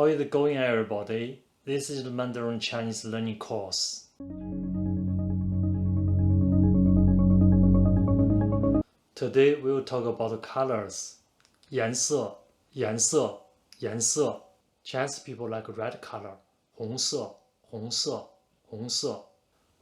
How is it going, everybody? This is the Mandarin Chinese learning course. Today we will talk about colors. 颜色，颜色，颜色。Chinese people like red color. 红色，红色，红色。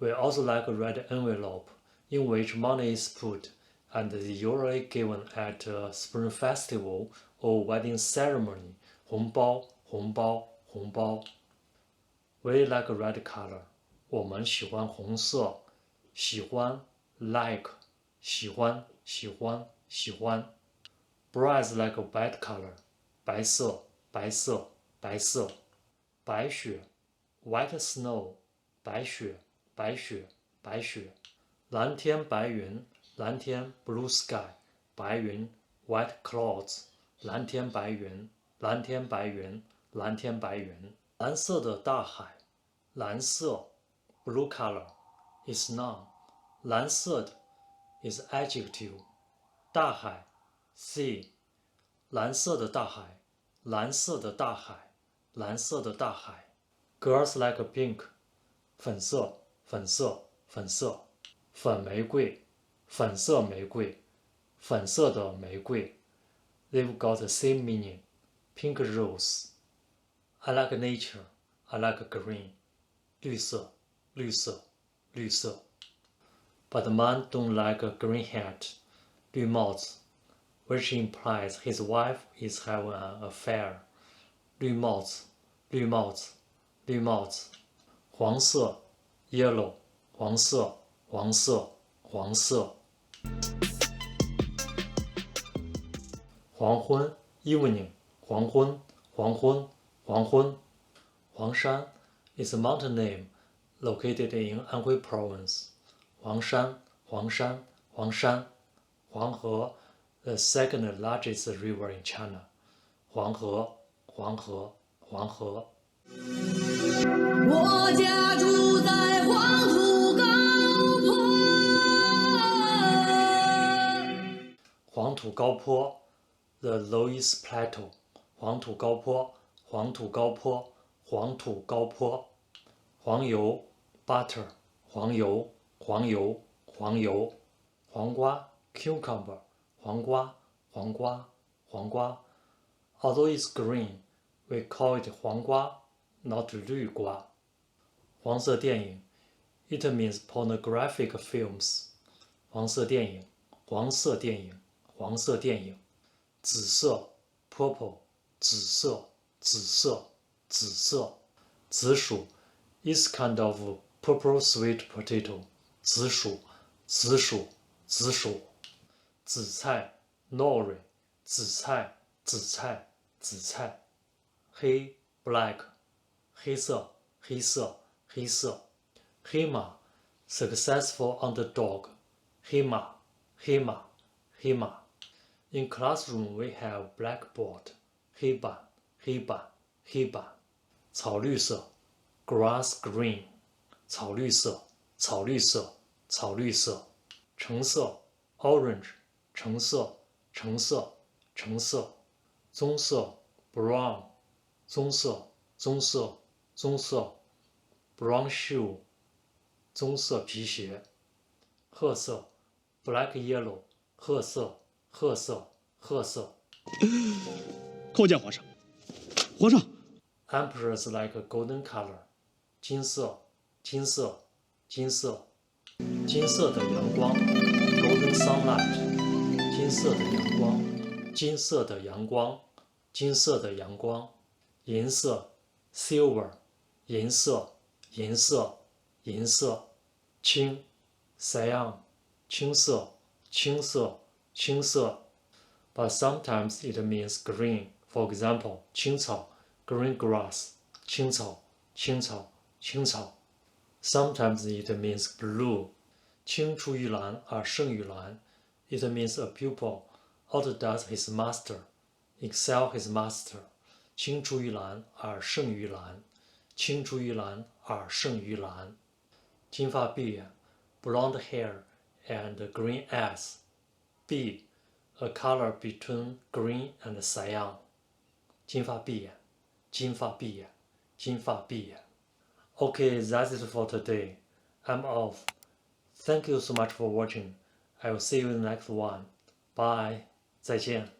We also like a red envelope, in which money is put, and is usually given at a spring festival or wedding ceremony. 红包，红包，红包。We like red color. 我们喜欢红色。喜欢 like 喜欢喜欢喜欢。Bright like a white color. 白色白色白色。白雪 white snow. 白雪白雪白雪。蓝天白云蓝天 blue sky. 白云 white clouds. 蓝天白云蓝天白云蓝天白云。蓝色的大海蓝色 blue color is noun. 蓝色的 is adjective. 大海 sea. 蓝色的大海蓝色的大海蓝色的大海。Girls like pink. 粉色粉色粉色。粉玫瑰粉色玫瑰粉色的玫瑰。They've got the same meaning. Pink rose. I like nature. I like green. 绿色绿色绿色。But the man don't like a green hat. 绿帽子 which implies his wife is having an affair. 绿帽子绿帽子绿帽子。黄色 yellow. 黄色黄色黄色。黄昏 evening. 黄昏黄昏黄昏。黄山 is a mountain name located in Anhui province. 黄山黄山黄山。黄河 the second largest river in China. 黄河黄河黄河。我家住在黄土高坡。黄土高坡 the lowest plateau. 黄土高坡黄土高坡黄土高坡。黄油 butter. 黄油黄油黄油。黄瓜 cucumber. 黄瓜黄瓜黄瓜。Although it's green, we call it 黄瓜 not 绿瓜。黄色电影 it means pornographic films. 黄色电影黄色电影黄色电影。紫色 purple. 紫色紫色紫色。紫薯 is kind of purple sweet potato. 紫薯紫薯紫薯。紫菜 nori. 紫菜紫菜紫菜。黑 black. 黑色黑色黑色。黑马 successful underdog. 黑马黑马黑马。In classroom we have blackboard. 黑板黑板黑板。草绿色 grass green. 草绿色草绿色草绿色。橙色 orange. 橙色橙色橙色。棕色 brown. 棕色棕色棕色。brown shoe. 棕色皮鞋。褐色 black yellow. 褐色褐色褐色。叩见皇上。皇上 Emperors like a golden color. 金色金色金色。金色的阳光 golden sunlight. 金色的阳光金色的阳光金色的阳光。银色 silver. 银色银色银色。青 cyan. 青色青色青色。But sometimes it means green. For example, 青草 green grass. 青草青草青草。Sometimes it means blue. 青出于蓝而胜于蓝。It means a pupil outdoes his master. Excel his master. 青出于蓝而胜于蓝。青出于蓝而胜于蓝。金发碧眼 blonde hair and green eyes. 碧 a color between green and cyan. 金发碧眼金发碧眼，金发碧眼。Okay, that's it for today. I'm off. Thank you so much for watching. I will see you in the next one. Bye. 再见。